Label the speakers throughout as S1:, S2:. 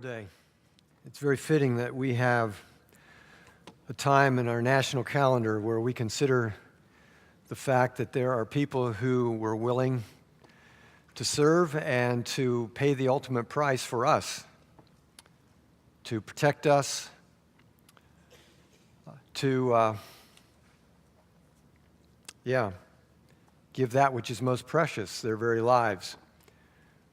S1: Day. It's very fitting that we have a time in our national calendar where we consider the fact that there are people who were willing to serve and to pay the ultimate price for us, to protect us, to give that which is most precious, their very lives,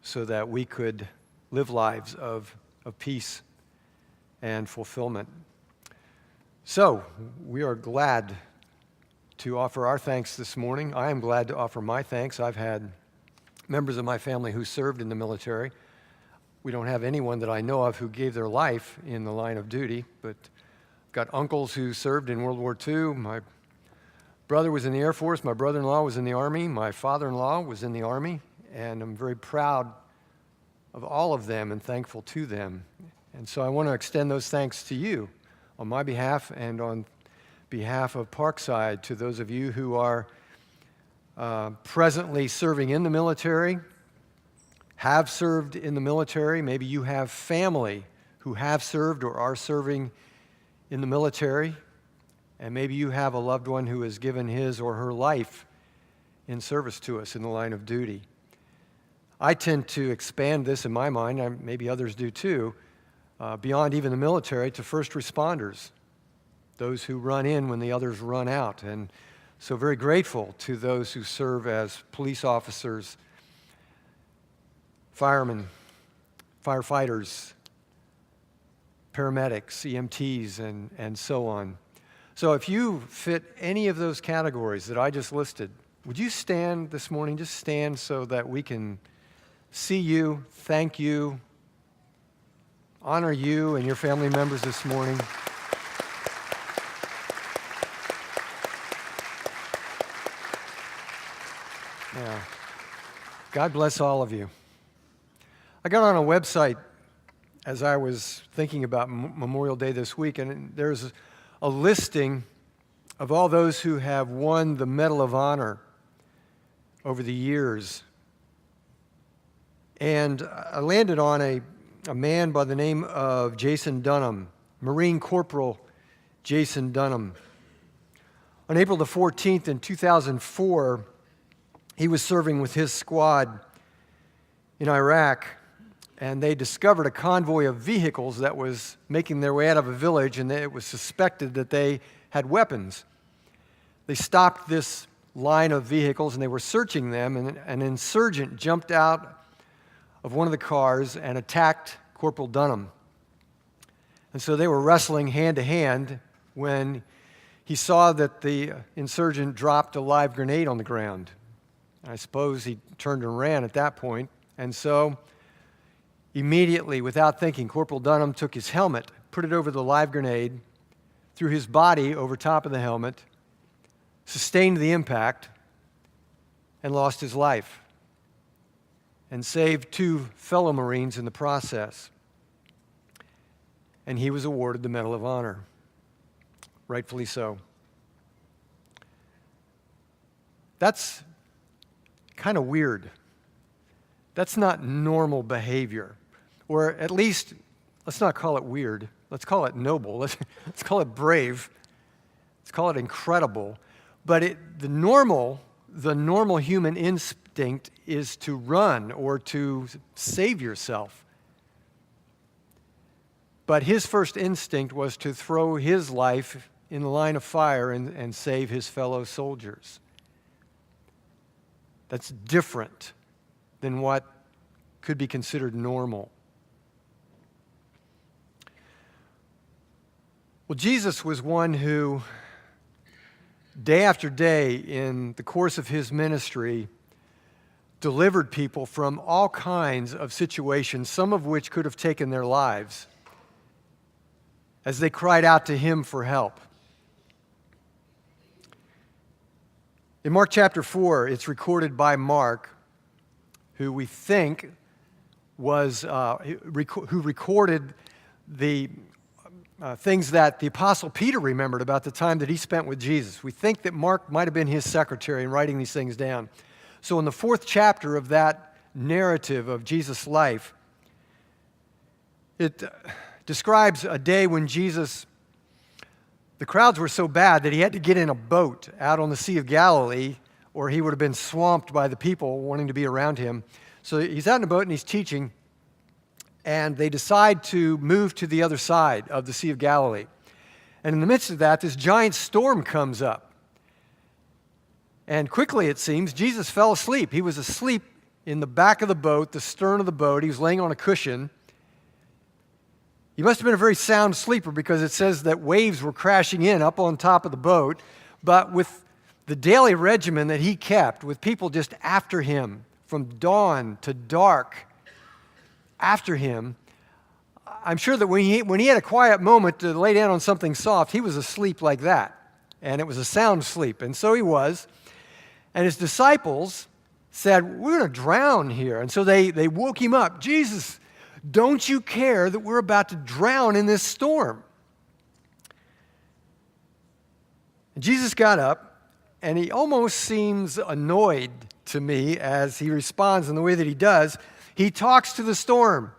S1: so that we could live lives of peace and fulfillment. So, we are glad to offer our thanks this morning. I am glad to offer my thanks. I've had members of my family who served in the military. We don't have anyone that I know of who gave their life in the line of duty, but I've got uncles who served in World War II. My brother was in the Air Force. My brother-in-law was in the Army. My father-in-law was in the Army. And I'm very proud of all of them and thankful to them. And so I want to extend those thanks to you on my behalf and on behalf of Parkside, to those of you who are presently serving in the military, have served in the military. Maybe you have family who have served or are serving in the military. And maybe you have a loved one who has given his or her life in service to us in the line of duty. I tend to expand this in my mind, maybe others do too, beyond even the military, to first responders, those who run in when the others run out. And so very grateful to those who serve as police officers, firemen, firefighters, paramedics, EMTs, and so on. So if you fit any of those categories that I just listed, would you stand this morning? Just stand so that we can see you, thank you, honor you and your family members this morning. Yeah. God bless all of you. I got on a website as I was thinking about Memorial Day this week, and there's a listing of all those who have won the Medal of Honor over the years. And I landed on a man by the name of Jason Dunham, Marine Corporal Jason Dunham. On April the 14th in 2004, he was serving with his squad in Iraq, and they discovered a convoy of vehicles that was making their way out of a village, and it was suspected that they had weapons. They stopped this line of vehicles, and they were searching them, and an insurgent jumped out of one of the cars and attacked Corporal Dunham. And so they were wrestling hand to hand when he saw that the insurgent dropped a live grenade on the ground. I suppose he turned and ran at that point. And so immediately, without thinking, Corporal Dunham took his helmet, put it over the live grenade, threw his body over top of the helmet, sustained the impact, and lost his life, and saved two fellow Marines in the process. And he was awarded the Medal of Honor, rightfully so. That's kind of weird. That's not normal behavior. Or at least, let's not call it weird. Let's call it noble. Let's call it brave. Let's call it incredible. But the normal human instinct is to run or to save yourself. But his first instinct was to throw his life in the line of fire and save his fellow soldiers. That's different than what could be considered normal. Well, Jesus was one who, day after day in the course of his ministry, delivered people from all kinds of situations, some of which could have taken their lives, as they cried out to him for help. In Mark chapter 4, it's recorded by Mark, who we think was, who recorded the things that the Apostle Peter remembered about the time that he spent with Jesus. We think that Mark might have been his secretary in writing these things down. So in the 4th chapter of that narrative of Jesus' life, It describes a day when Jesus, the crowds were so bad that he had to get in a boat out on the Sea of Galilee, or he would have been swamped by the people wanting to be around him. So he's out in a boat and he's teaching, and they decide to move to the other side of the Sea of Galilee. And in the midst of that, this giant storm comes up. And quickly, it seems, Jesus fell asleep. He was asleep in the back of the boat, the stern of the boat. He was laying on a cushion. He must have been a very sound sleeper, because it says that waves were crashing in up on top of the boat. But with the daily regimen that he kept, with people just after him from dawn to dark after him, I'm sure that when he had a quiet moment to lay down on something soft, he was asleep like that. And it was a sound sleep. And so he was. And his disciples said, "We're going to drown here." And so they woke him up. "Jesus, don't you care that we're about to drown in this storm?" And Jesus got up, and he almost seems annoyed to me as he responds in the way that he does. He talks to the storm.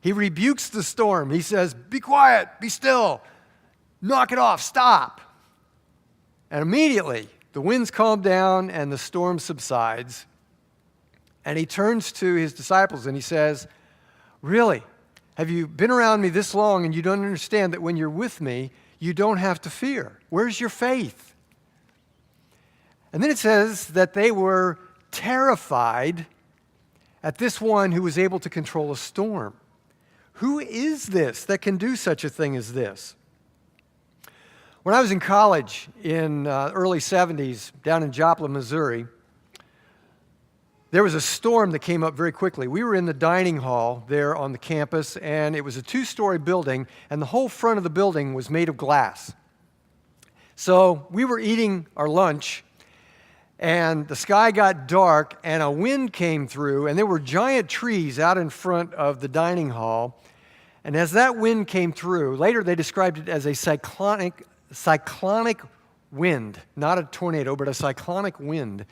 S1: He rebukes the storm. He says, "Be quiet, be still, knock it off, stop." And immediately, the winds calm down and the storm subsides. And he turns to his disciples and he says, "Really, have you been around me this long and you don't understand that when you're with me, you don't have to fear? Where's your faith?" And then it says that they were terrified at this one who was able to control a storm. Who is this that can do such a thing as this? When I was in college in early 70s down in Joplin, Missouri, there was a storm that came up very quickly. We were in the dining hall there on the campus, and it was a 2-story building, and the whole front of the building was made of glass. So we were eating our lunch, and the sky got dark, and a wind came through, and there were giant trees out in front of the dining hall. And as that wind came through, later they described it as a cyclonic wind, not a tornado, but a cyclonic wind.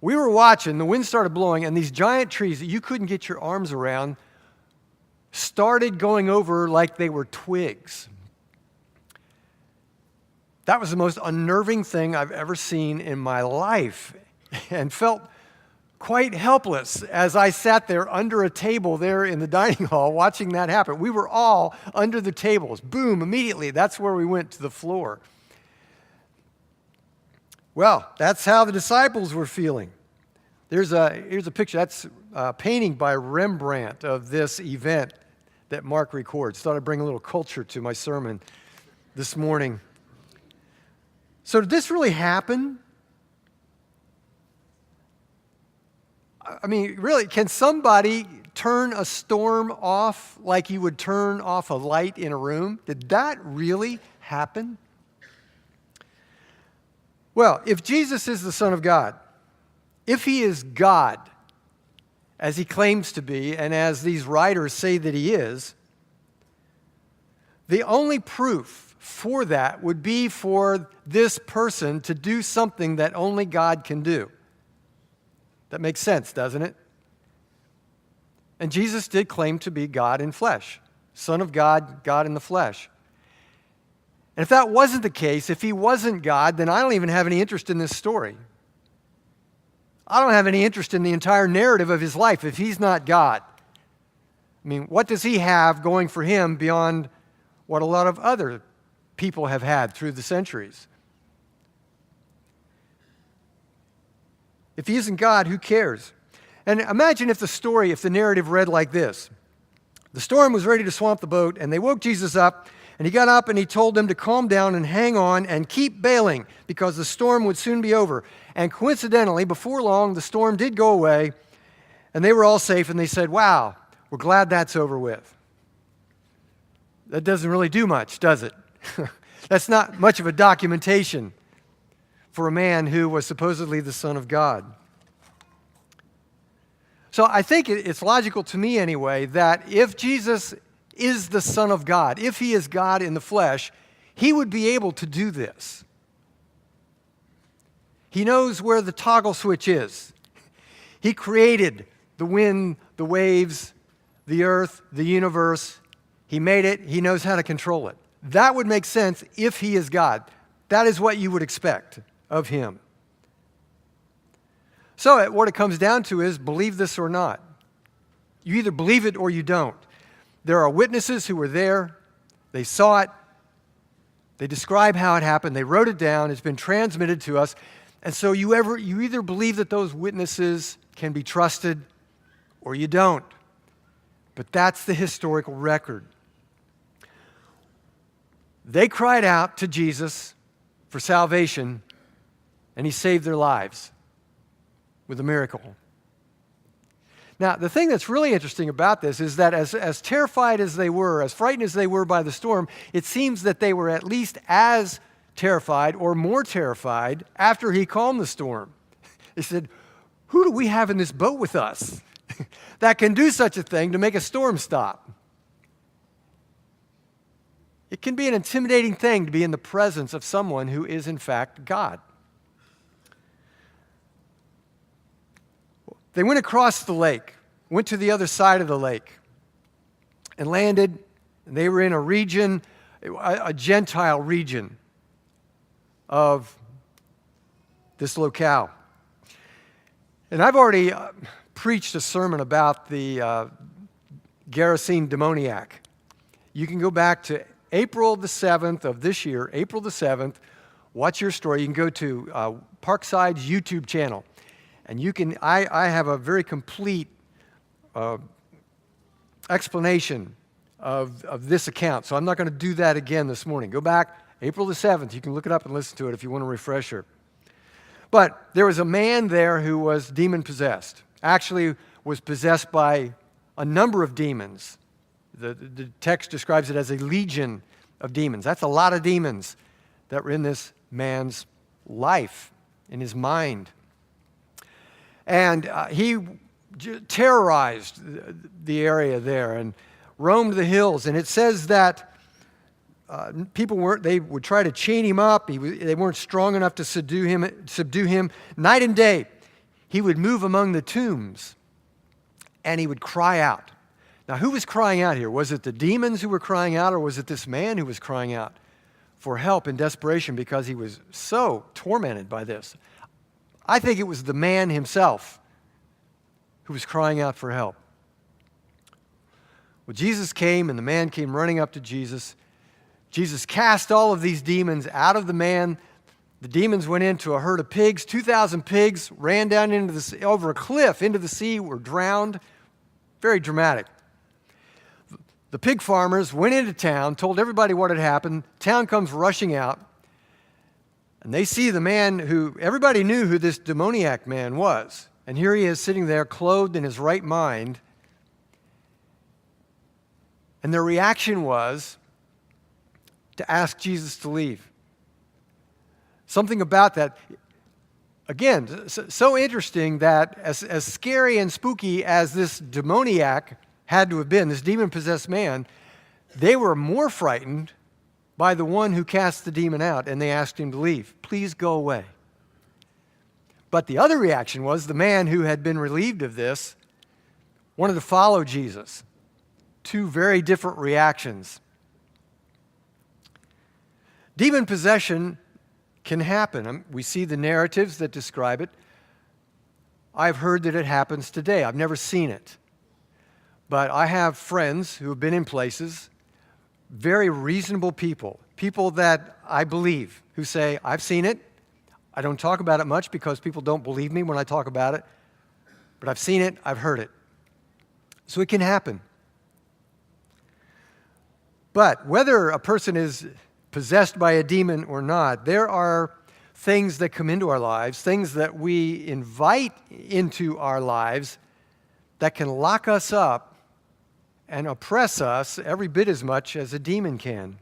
S1: We were watching, the wind started blowing, and these giant trees that you couldn't get your arms around started going over like they were twigs. That was the most unnerving thing I've ever seen in my life, and felt quite helpless as I sat there under a table there in the dining hall watching that happen. We were all under the tables. Boom, immediately, that's where we went, to the floor. Well, that's how the disciples were feeling. Here's a picture. That's a painting by Rembrandt of this event that Mark records. Thought I'd bring a little culture to my sermon this morning. So did this really happen? I mean, really, can somebody turn a storm off like you would turn off a light in a room? Did that really happen? Well, if Jesus is the Son of God, if he is God, as he claims to be, and as these writers say that he is, the only proof for that would be for this person to do something that only God can do. That makes sense, doesn't it? And Jesus did claim to be God in flesh, Son of God, God in the flesh. And if that wasn't the case, if he wasn't God, then I don't even have any interest in this story. I don't have any interest in the entire narrative of his life if he's not God. I mean, what does he have going for him beyond what a lot of other people have had through the centuries? If he isn't God, who cares? And imagine if the narrative read like this. The storm was ready to swamp the boat, and they woke Jesus up, and he got up and he told them to calm down and hang on and keep bailing because the storm would soon be over. And coincidentally, before long, the storm did go away, and they were all safe, and they said, "Wow, we're glad that's over with." That doesn't really do much, does it? That's not much of a documentation for a man who was supposedly the Son of God. So I think it's logical to me anyway that if Jesus is the Son of God, if he is God in the flesh, he would be able to do this. He knows where the toggle switch is. He created the wind, the waves, the earth, the universe. He made it. He knows how to control it. That would make sense if he is God. That is what you would expect of him. So what it comes down to is believe this or not. You either believe it or you don't. There are witnesses who were there. They saw it. They describe how it happened. They wrote it down. It's been transmitted to us. And so you either believe that those witnesses can be trusted or you don't. But that's the historical record. They cried out to Jesus for salvation, and he saved their lives with a miracle. Now, the thing that's really interesting about this is that as terrified as they were, as frightened as they were by the storm, it seems that they were at least as terrified or more terrified after he calmed the storm. They said, who do we have in this boat with us that can do such a thing to make a storm stop? It can be an intimidating thing to be in the presence of someone who is in fact God. They went across the lake, went to the other side of the lake, and landed. And they were in a region, a Gentile region of this locale. And I've already preached a sermon about the Gerasene demoniac. You can go back to April the 7th of this year, April the 7th, watch your story. You can go to Parkside's YouTube channel. And you can, I have a very complete explanation of this account. So I'm not going to do that again this morning. Go back, April the 7th. You can look it up and listen to it if you want a refresher. But there was a man there who was demon-possessed. Actually was possessed by a number of demons. The text describes it as a legion of demons. That's a lot of demons that were in this man's life, in his mind. And he terrorized the area there and roamed the hills. And it says that they would try to chain him up. They weren't strong enough to subdue him. Night and day, he would move among the tombs and he would cry out. Now, who was crying out here? Was it the demons who were crying out, or was it this man who was crying out for help in desperation because he was so tormented by this? I think it was the man himself who was crying out for help. Well, Jesus came, and the man came running up to Jesus. Jesus cast all of these demons out of the man. The demons went into a herd of pigs. 2,000 pigs ran down into the sea, over a cliff into the sea, were drowned. Very dramatic. The pig farmers went into town, told everybody what had happened. Town comes rushing out, and they see the man who, everybody knew who this demoniac man was. And here he is sitting there, clothed in his right mind. And their reaction was to ask Jesus to leave. Something about that, again, so interesting that as scary and spooky as this demoniac had to have been, this demon-possessed man, they were more frightened by the one who cast the demon out, and they asked him to leave. Please go away. But the other reaction was the man who had been relieved of this wanted to follow Jesus. Two very different reactions. Demon possession can happen. We see the narratives that describe it. I've heard that it happens today. I've never seen it. But I have friends who have been in places, very reasonable people that I believe, who say, I've seen it. I don't talk about it much because people don't believe me when I talk about it. But I've seen it, I've heard it. So it can happen. But whether a person is possessed by a demon or not, there are things that come into our lives, things that we invite into our lives that can lock us up and oppress us every bit as much as a demon can.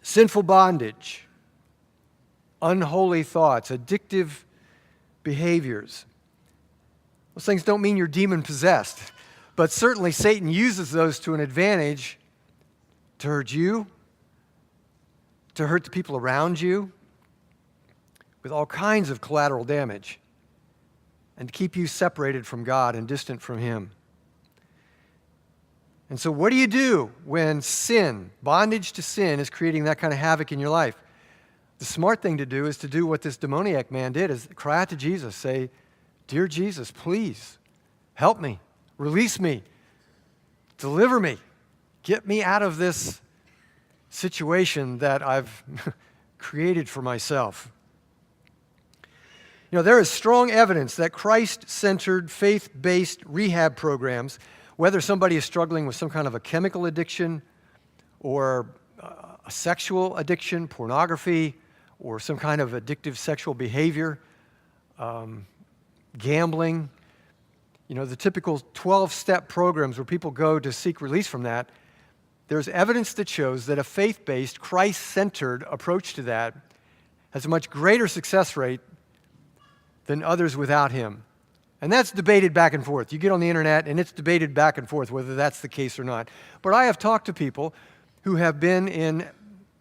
S1: Sinful bondage, unholy thoughts, addictive behaviors. Those things don't mean you're demon-possessed, but certainly Satan uses those to an advantage to hurt you, to hurt the people around you, with all kinds of collateral damage, and to keep you separated from God and distant from Him. And so what do you do when sin, bondage to sin, is creating that kind of havoc in your life? The smart thing to do is to do what this demoniac man did, is cry out to Jesus, say, "Dear Jesus, please help me, release me, deliver me, get me out of this situation that I've created for myself." You know, there is strong evidence that Christ-centered, faith-based rehab programs, whether somebody is struggling with some kind of a chemical addiction or a sexual addiction, pornography, or some kind of addictive sexual behavior, gambling, you know, the typical 12-step programs where people go to seek release from that, there's evidence that shows that a faith-based, Christ-centered approach to that has a much greater success rate than others without him. And that's debated back and forth. You get on the internet and it's debated back and forth whether that's the case or not. But I have talked to people who have been in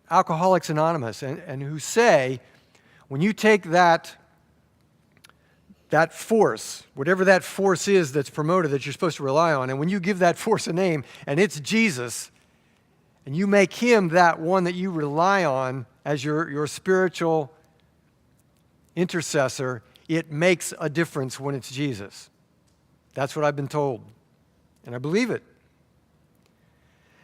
S1: Alcoholics Anonymous and who say, when you take that force, whatever that force is that's promoted that you're supposed to rely on, and when you give that force a name and it's Jesus, and you make him that one that you rely on as your spiritual intercessor, it makes a difference when it's Jesus. That's what I've been told, and I believe it.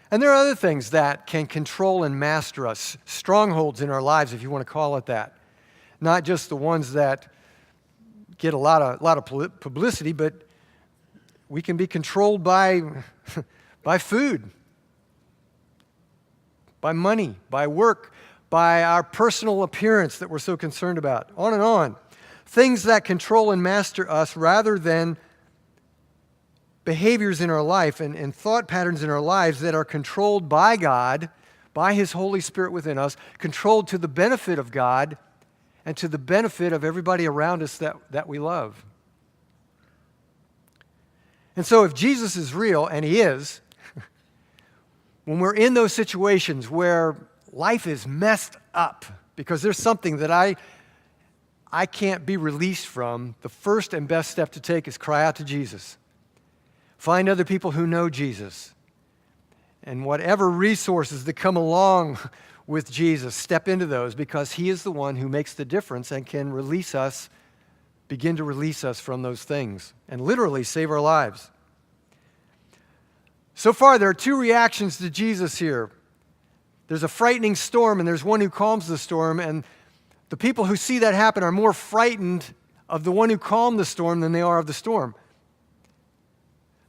S1: And there are other things that can control and master us, strongholds in our lives, if you want to call it that. Not just the ones that get a lot of publicity, but we can be controlled by food, by money, by work, by our personal appearance that we're so concerned about, on and on. Things that control and master us rather than behaviors in our life and thought patterns in our lives that are controlled by God, by his Holy Spirit within us, controlled to the benefit of God and to the benefit of everybody around us that we love. And so if Jesus is real, and he is, when we're in those situations where life is messed up because there's something that I can't be released from, the first and best step to take is cry out to Jesus. Find other people who know Jesus. And whatever resources that come along with Jesus, step into those, because he is the one who makes the difference and can release us, begin to release us from those things and literally save our lives. So far, there are two reactions to Jesus here. There's a frightening storm, and there's one who calms the storm, and the people who see that happen are more frightened of the one who calmed the storm than they are of the storm.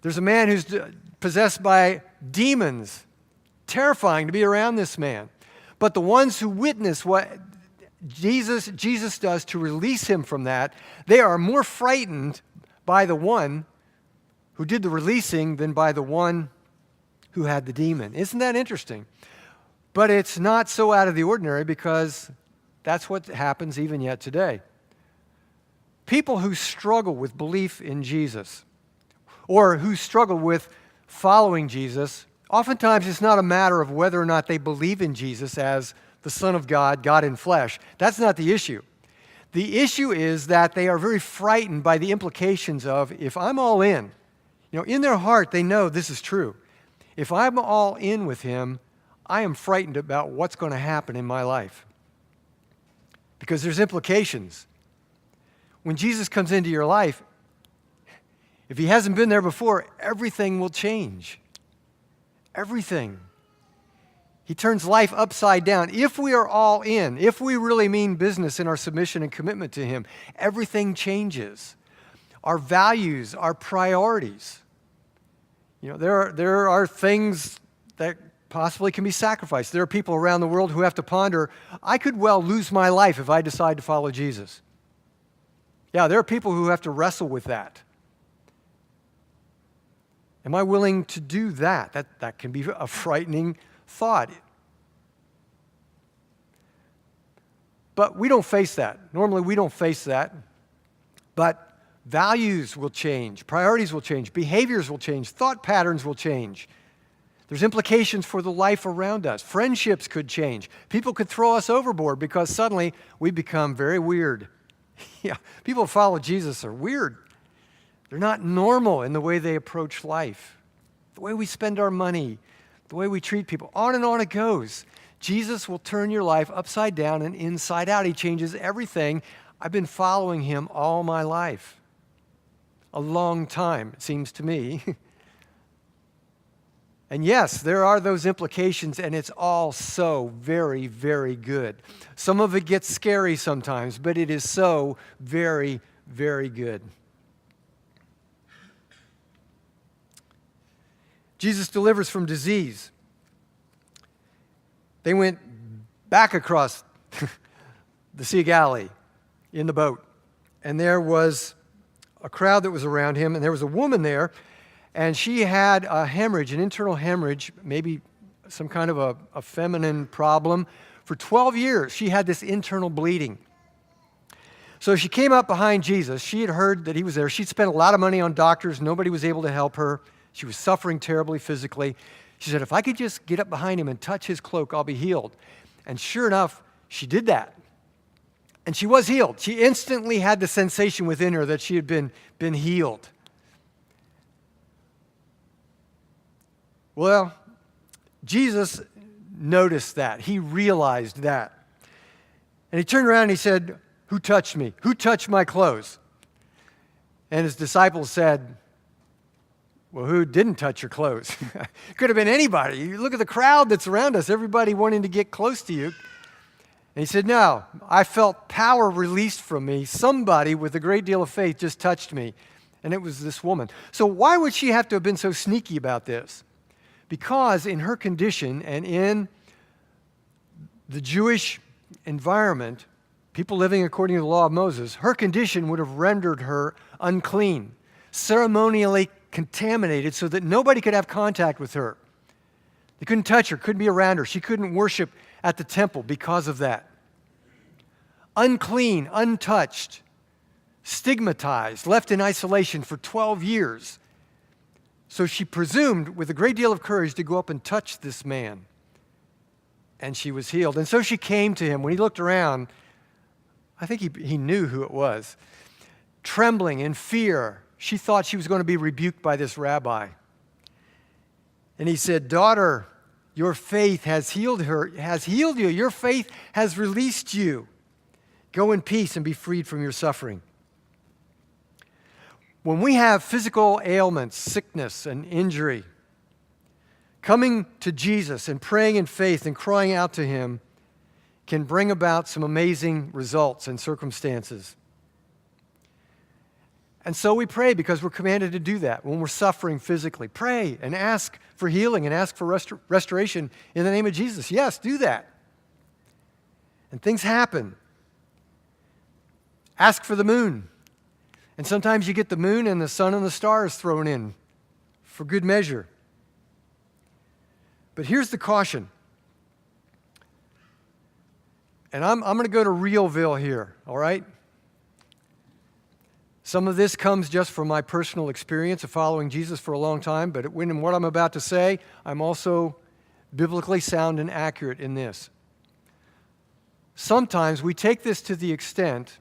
S1: There's a man who's possessed by demons. Terrifying to be around this man. But the ones who witness what Jesus does to release him from that, they are more frightened by the one who did the releasing than by the one who had the demon. Isn't that interesting? But it's not so out of the ordinary, because that's what happens even yet today. People who struggle with belief in Jesus, or who struggle with following Jesus, oftentimes it's not a matter of whether or not they believe in Jesus as the Son of God, God in flesh. That's not the issue. The issue is that they are very frightened by the implications of, if I'm all in, in their heart they know this is true. If I'm all in with him, I am frightened about what's going to happen in my life. Because there's implications. When Jesus comes into your life, if he hasn't been there before, everything will change. Everything. He turns life upside down. If we are all in, if we really mean business in our submission and commitment to him, everything changes. Our values, our priorities. There are things that possibly can be sacrificed. There are people around the world who have to ponder, I could well lose my life if I decide to follow Jesus. Yeah, there are people who have to wrestle with that. Am I willing to do that? That can be a frightening thought. But we don't face that. Normally we don't face that. But values will change, priorities will change, behaviors will change, thought patterns will change. There's implications for the life around us. Friendships could change. People could throw us overboard because suddenly we become very weird. Yeah, people who follow Jesus are weird. They're not normal in the way they approach life. the way we spend our money, the way we treat people. On and on it goes. Jesus will turn your life upside down and inside out. He changes everything. I've been following him all my life. A long time, it seems to me. And yes, there are those implications, and it's all so very, very good. Some of it gets scary sometimes, but it is so very, very good. Jesus delivers from disease. They went back across the Sea of Galilee in the boat, and there was a crowd that was around him, and there was a woman there, and she had a hemorrhage, an internal hemorrhage, maybe some kind of a feminine problem. For 12 years, she had this internal bleeding. So she came up behind Jesus. She had heard that he was there. She'd spent a lot of money on doctors. Nobody was able to help her. She was suffering terribly physically. She said, if I could just get up behind him and touch his cloak, I'll be healed. And sure enough, she did that. And she was healed. She instantly had the sensation within her that she had been healed. Well, Jesus noticed that. He realized that. And he turned around and he said, who touched me? Who touched my clothes? And his disciples said, well, who didn't touch your clothes? Could have been anybody. You look at the crowd that's around us, everybody wanting to get close to you. And he said, no, I felt power released from me. Somebody with a great deal of faith just touched me. And it was this woman. So why would she have to have been so sneaky about this? Because in her condition and in the Jewish environment, people living according to the law of Moses, her condition would have rendered her unclean, ceremonially contaminated so that nobody could have contact with her. They couldn't touch her, couldn't be around her. She couldn't worship at the temple because of that. Unclean, untouched, stigmatized, left in isolation for 12 years. So she presumed with a great deal of courage to go up and touch this man. And she was healed. And so she came to him. When he looked around, I think he knew who it was. Trembling in fear, she thought she was going to be rebuked by this rabbi. And he said, daughter, your faith has healed you. Your faith has released you. Go in peace and be freed from your suffering. When we have physical ailments, sickness, and injury, coming to Jesus and praying in faith and crying out to him can bring about some amazing results and circumstances. And so we pray because we're commanded to do that when we're suffering physically. Pray and ask for healing and ask for restoration in the name of Jesus. Yes, do that. And things happen. Ask for the moon. And sometimes you get the moon and the sun and the stars thrown in for good measure. But here's the caution. And I'm going to go to Realville here, all right? Some of this comes just from my personal experience of following Jesus for a long time, but in what I'm about to say, I'm also biblically sound and accurate in this. Sometimes we take this to the extent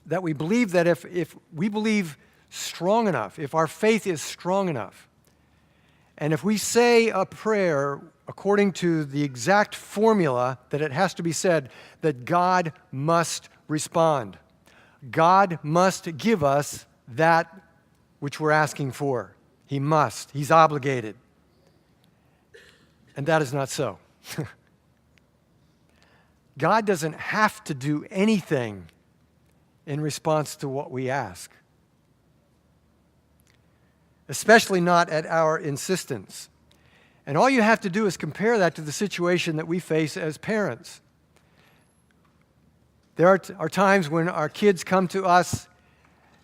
S1: that we believe that if we believe strong enough, if our faith is strong enough, and if we say a prayer according to the exact formula that it has to be said, that God must respond. God must give us that which we're asking for. He must. He's obligated. And that is not so. God doesn't have to do anything in response to what we ask, especially not at our insistence. And all you have to do is compare that to the situation that we face as parents. There are times when our kids come to us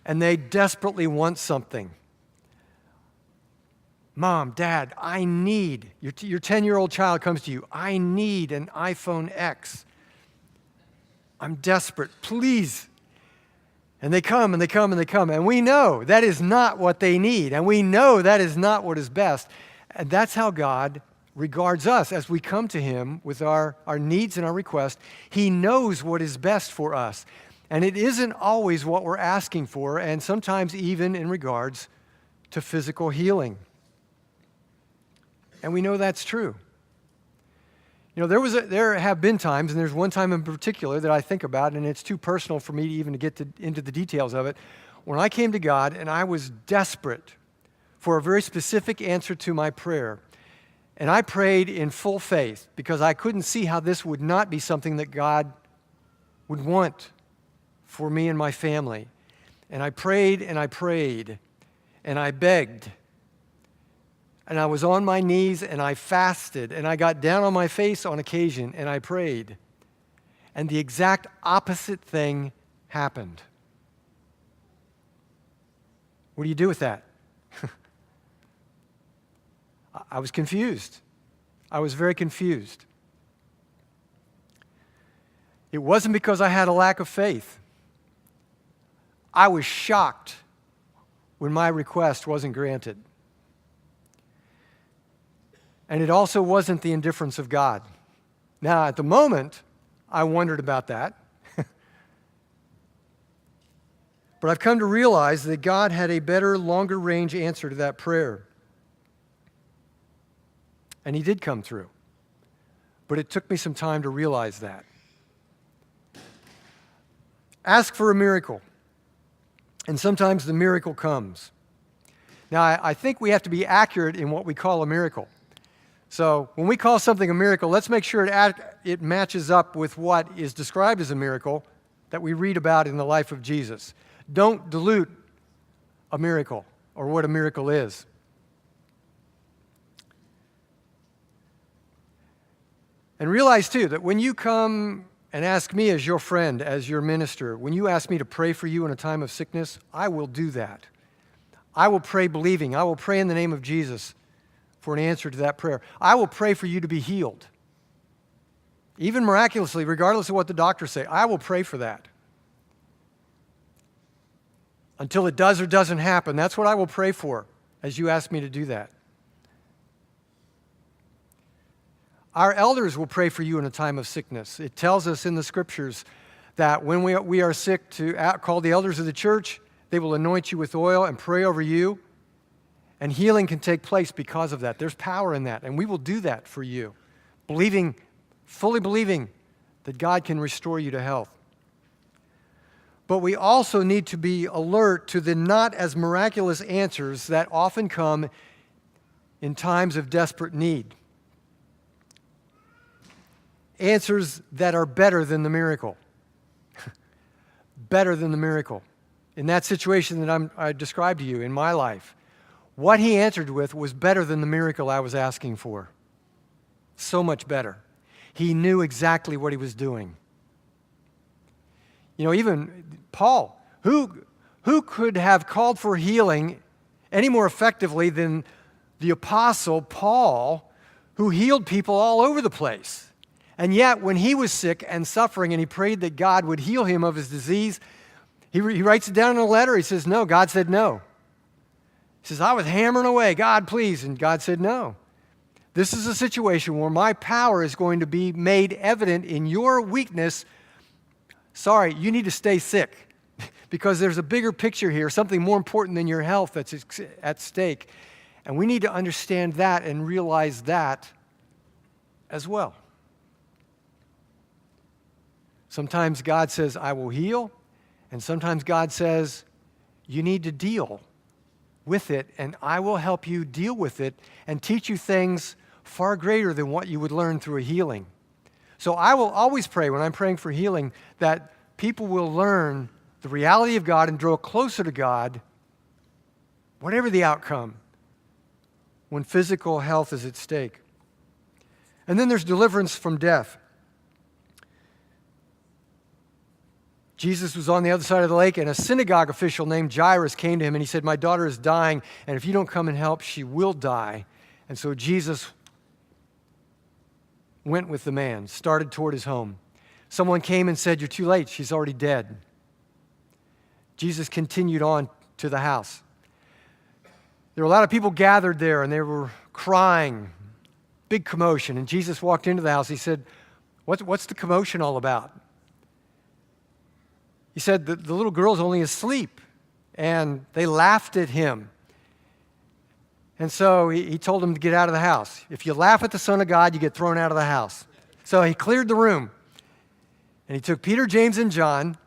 S1: and they desperately want something. Mom, Dad, I need, your 10-year-old child comes to you, I need an iPhone X. I'm desperate, please. And they come and they come and they come. And we know that is not what they need. And we know that is not what is best. And that's how God regards us as we come to him with our needs and our requests. He knows what is best for us. And it isn't always what we're asking for, and sometimes even in regards to physical healing. And we know that's true. There have been times, and there's one time in particular that I think about, and it's too personal for me to even get into the details of it, when I came to God and I was desperate for a very specific answer to my prayer. And I prayed in full faith because I couldn't see how this would not be something that God would want for me and my family. And I prayed and I prayed and I begged. And I was on my knees and I fasted and I got down on my face on occasion and I prayed. And the exact opposite thing happened. What do you do with that? I was confused. I was very confused. It wasn't because I had a lack of faith. I was shocked when my request wasn't granted. And it also wasn't the indifference of God. Now, at the moment, I wondered about that. But I've come to realize that God had a better, longer-range answer to that prayer. And He did come through. But it took me some time to realize that. Ask for a miracle. And sometimes the miracle comes. Now, I think we have to be accurate in what we call a miracle. So when we call something a miracle, let's make sure it matches up with what is described as a miracle that we read about in the life of Jesus. Don't dilute a miracle or what a miracle is. And realize, too, that when you come and ask me as your friend, as your minister, when you ask me to pray for you in a time of sickness, I will do that. I will pray believing. I will pray in the name of Jesus for an answer to that prayer. I will pray for you to be healed. Even miraculously, regardless of what the doctors say, I will pray for that. Until it does or doesn't happen, that's what I will pray for as you ask me to do that. Our elders will pray for you in a time of sickness. It tells us in the Scriptures that when we are sick, to call the elders of the church. They will anoint you with oil and pray over you. And healing can take place because of that. There's power in that. And we will do that for you, fully believing that God can restore you to health. But we also need to be alert to the not as miraculous answers that often come in times of desperate need. Answers that are better than the miracle. Better than the miracle. In that situation that I described to you in my life, what He answered with was better than the miracle I was asking for. So much better. He knew exactly what He was doing. Even Paul, who could have called for healing any more effectively than the Apostle Paul, who healed people all over the place? And yet, when he was sick and suffering and he prayed that God would heal him of his disease, he writes it down in a letter. He says, no, God said no. He says, I was hammering away, God, please. And God said no. This is a situation where my power is going to be made evident in your weakness. Sorry, you need to stay sick because there's a bigger picture here, something more important than your health that's at stake. And we need to understand that and realize that as well. Sometimes God says, I will heal. And sometimes God says, you need to deal with it, and I will help you deal with it and teach you things far greater than what you would learn through a healing. So I will always pray when I'm praying for healing that people will learn the reality of God and draw closer to God, whatever the outcome, when physical health is at stake. And then there's deliverance from death. Jesus was on the other side of the lake, and a synagogue official named Jairus came to him, and he said, my daughter is dying, and if you don't come and help, she will die. And so Jesus went with the man, started toward his home. Someone came and said, you're too late, she's already dead. Jesus continued on to the house. There were a lot of people gathered there, and they were crying, big commotion. And Jesus walked into the house. He said, what's the commotion all about? He said, the little girl's only asleep. And they laughed at him. And so he told him to get out of the house. If you laugh at the Son of God, you get thrown out of the house. So he cleared the room. And he took Peter, James, and John,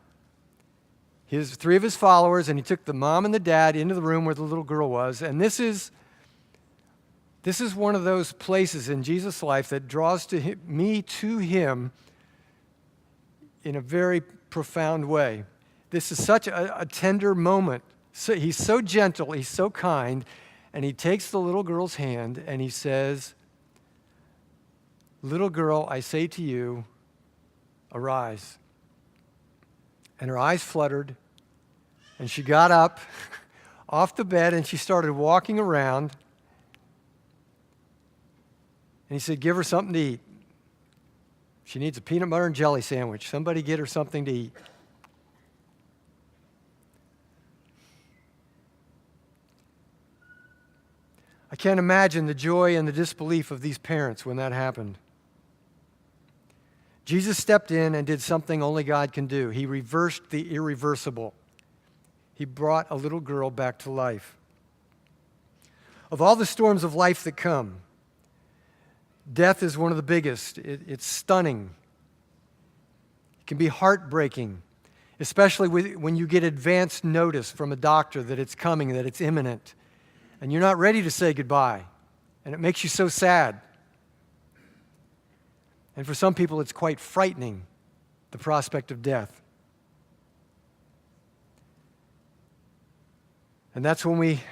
S1: three of his followers, and he took the mom and the dad into the room where the little girl was. And this is one of those places in Jesus' life that draws me to him in a very profound way. This is such a tender moment. So he's so gentle, he's so kind, and he takes the little girl's hand and he says, "Little girl, I say to you, arise." And her eyes fluttered, and she got up off the bed and she started walking around. And he said, "Give her something to eat. She needs a peanut butter and jelly sandwich. Somebody get her something to eat." I can't imagine the joy and the disbelief of these parents when that happened. Jesus stepped in and did something only God can do. He reversed the irreversible. He brought a little girl back to life. Of all the storms of life that come, death is one of the biggest. It's stunning. It can be heartbreaking, especially when you get advance notice from a doctor that it's coming, that it's imminent, and you're not ready to say goodbye, and it makes you so sad. And for some people, it's quite frightening, the prospect of death. And that's when we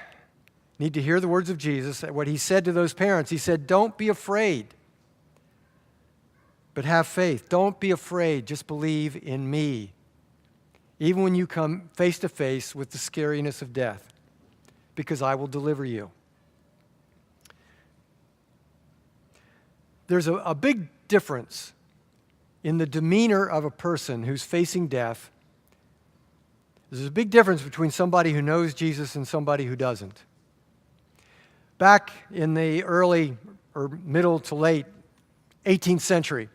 S1: need to hear the words of Jesus, what he said to those parents. He said, "Don't be afraid, but have faith. Don't be afraid, just believe in me, even when you come face to face with the scariness of death, because I will deliver you." There's a big difference in the demeanor of a person who's facing death. There's a big difference between somebody who knows Jesus and somebody who doesn't. Back in the early or middle to late 18th century,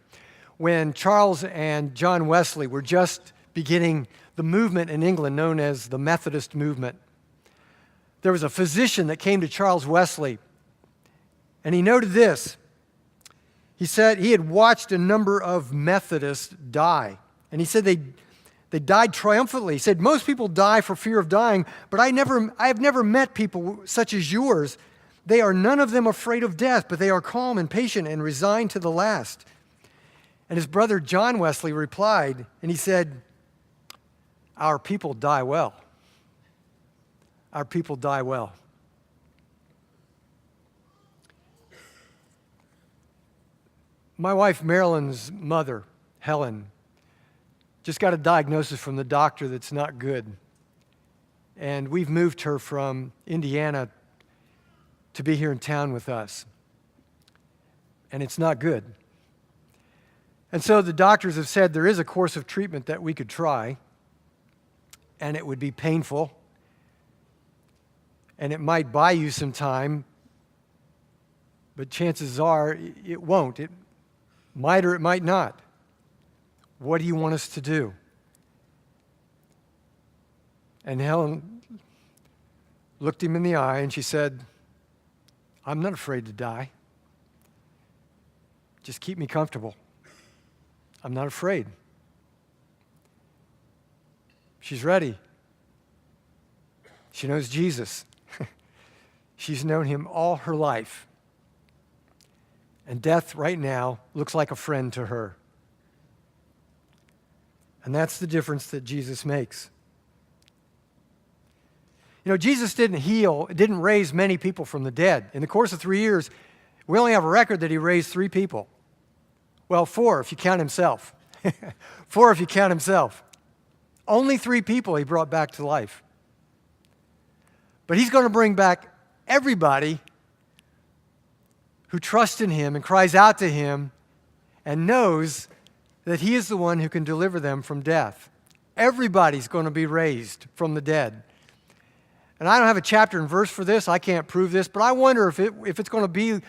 S1: when Charles and John Wesley were just beginning the movement in England known as the Methodist movement, there was a physician that came to Charles Wesley, and he noted this. He said he had watched a number of Methodists die, and he said they died triumphantly. He said, "Most people die for fear of dying, but I have never met people such as yours. They are none of them afraid of death, but they are calm and patient and resigned to the last." And his brother John Wesley replied, and he said, "Our people die well. Our people die well." My wife Marilyn's mother, Helen, just got a diagnosis from the doctor that's not good. And we've moved her from Indiana to be here in town with us. And it's not good. And so the doctors have said there is a course of treatment that we could try, and it would be painful, and it might buy you some time, but chances are it won't. It might or it might not. What do you want us to do? And Helen looked him in the eye and she said, "I'm not afraid to die. Just keep me comfortable. I'm not afraid." She's ready. She knows Jesus. She's known him all her life. And death right now looks like a friend to her. And that's the difference that Jesus makes. You know, Jesus didn't raise many people from the dead. In the course of 3 years, we only have a record that he raised 3 people. Well, 4 if you count himself. 4 if you count himself. Only 3 people he brought back to life. But he's going to bring back everybody who trusts in him and cries out to him and knows that he is the one who can deliver them from death. Everybody's going to be raised from the dead. And I don't have a chapter and verse for this. I can't prove this, but I wonder if it's going to be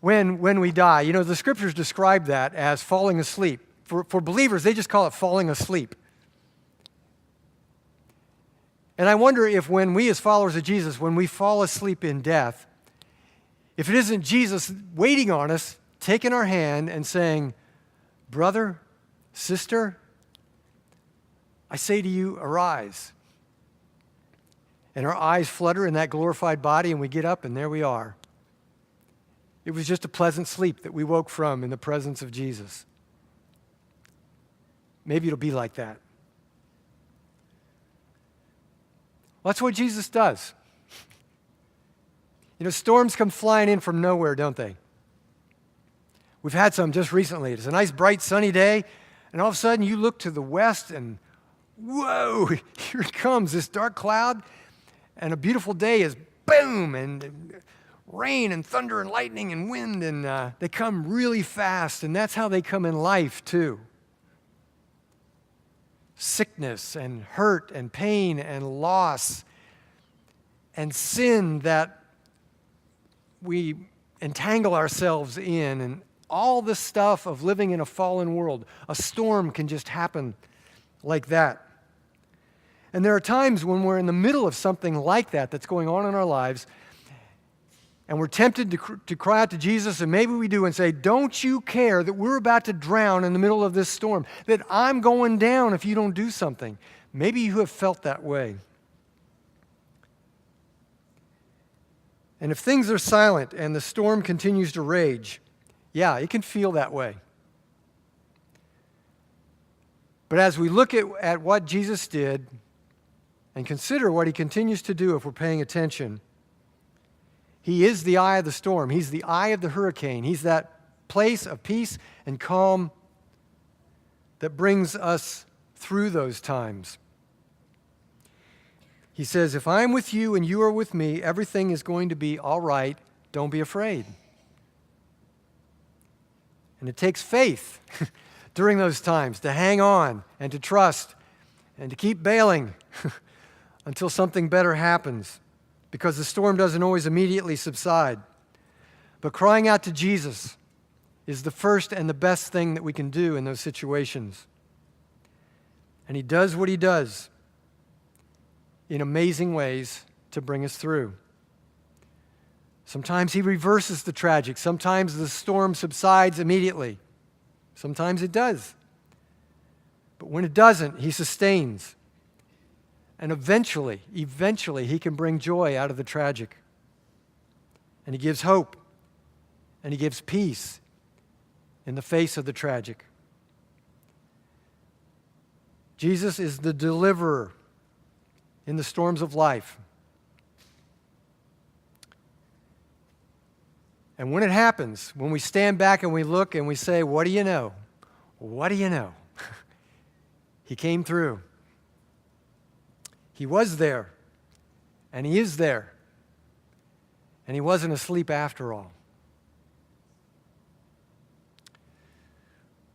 S1: when we die. You know, the scriptures describe that as falling asleep. For believers, they just call it falling asleep. And I wonder if when we as followers of Jesus, when we fall asleep in death, if it isn't Jesus waiting on us, taking our hand and saying, brother, sister, I say to you, arise. And our eyes flutter in that glorified body and we get up and there we are. It was just a pleasant sleep that we woke from in the presence of Jesus. Maybe it'll be like that. Well, that's what Jesus does. You know, storms come flying in from nowhere, don't they? We've had some just recently. It's a nice, bright, sunny day, and all of a sudden you look to the west and, whoa, here it comes, this dark cloud, and a beautiful day is boom, and rain and thunder and lightning and wind, and they come really fast, and that's how they come in life too. Sickness and hurt and pain and loss and sin that we entangle ourselves in, and all the stuff of living in a fallen world. A storm can just happen like that. And there are times when we're in the middle of something like that that's going on in our lives, and we're tempted to cry out to Jesus, and maybe we do, and say, don't you care that we're about to drown in the middle of this storm, that I'm going down if you don't do something? Maybe you have felt that way. And if things are silent and the storm continues to rage, yeah, it can feel that way. But as we look at what Jesus did and consider what he continues to do if we're paying attention, he is the eye of the storm. He's the eye of the hurricane. He's that place of peace and calm that brings us through those times. He says, if I'm with you and you are with me, everything is going to be all right. Don't be afraid. And it takes faith during those times to hang on and to trust and to keep bailing until something better happens, because the storm doesn't always immediately subside. But crying out to Jesus is the first and the best thing that we can do in those situations. And he does what he does in amazing ways to bring us through. Sometimes he reverses the tragic. Sometimes the storm subsides immediately. Sometimes it does. But when it doesn't, he sustains. And eventually, he can bring joy out of the tragic. And he gives hope. And he gives peace in the face of the tragic. Jesus is the deliverer in the storms of life. And when it happens, when we stand back and we look and we say, what do you know? What do you know? He came through. He was there. And he is there. And he wasn't asleep after all.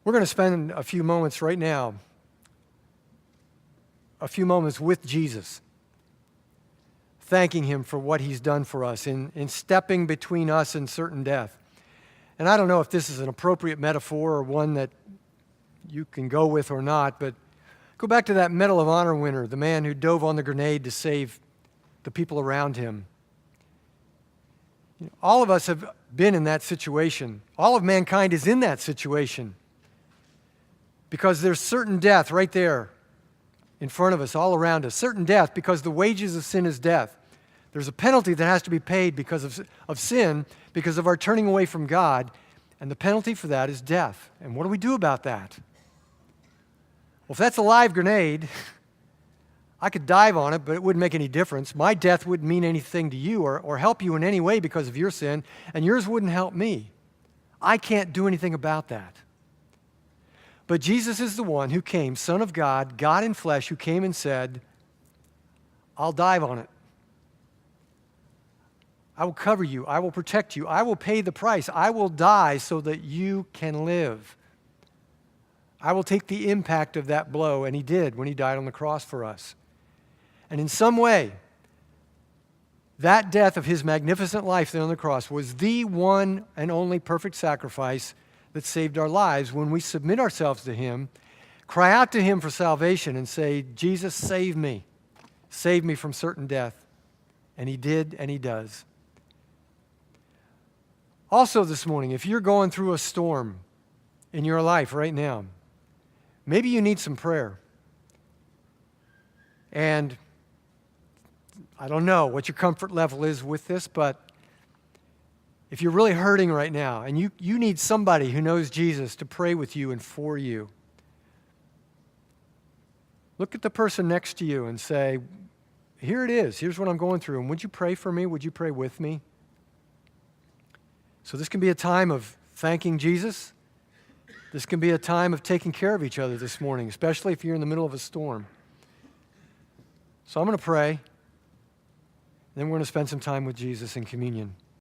S1: We're going to spend a few moments right now, a few moments with Jesus, thanking him for what he's done for us in stepping between us and certain death. And I don't know if this is an appropriate metaphor or one that you can go with or not, but go back to that Medal of Honor winner, the man who dove on the grenade to save the people around him. You know, all of us have been in that situation. All of mankind is in that situation because there's certain death right there in front of us, all around us. Certain death because the wages of sin is death. There's a penalty that has to be paid because of sin, because of our turning away from God, and the penalty for that is death. And what do we do about that? Well, if that's a live grenade, I could dive on it, but it wouldn't make any difference. My death wouldn't mean anything to you or help you in any way because of your sin, and yours wouldn't help me. I can't do anything about that. But Jesus is the one who came, Son of God, God in flesh, who came and said, I'll dive on it. I will cover you. I will protect you. I will pay the price. I will die so that you can live. I will take the impact of that blow, and he did when he died on the cross for us. And in some way, that death of his magnificent life there on the cross was the one and only perfect sacrifice that saved our lives when we submit ourselves to him, cry out to him for salvation and say, Jesus, save me. save me from certain death. And he did, and he does. Also this morning, if you're going through a storm in your life right now, maybe you need some prayer. And I don't know what your comfort level is with this, but if you're really hurting right now and you need somebody who knows Jesus to pray with you and for you, look at the person next to you and say, here it is. Here's what I'm going through. And would you pray for me? Would you pray with me? So this can be a time of thanking Jesus. This can be a time of taking care of each other this morning, especially if you're in the middle of a storm. So I'm going to pray, and then we're going to spend some time with Jesus in communion.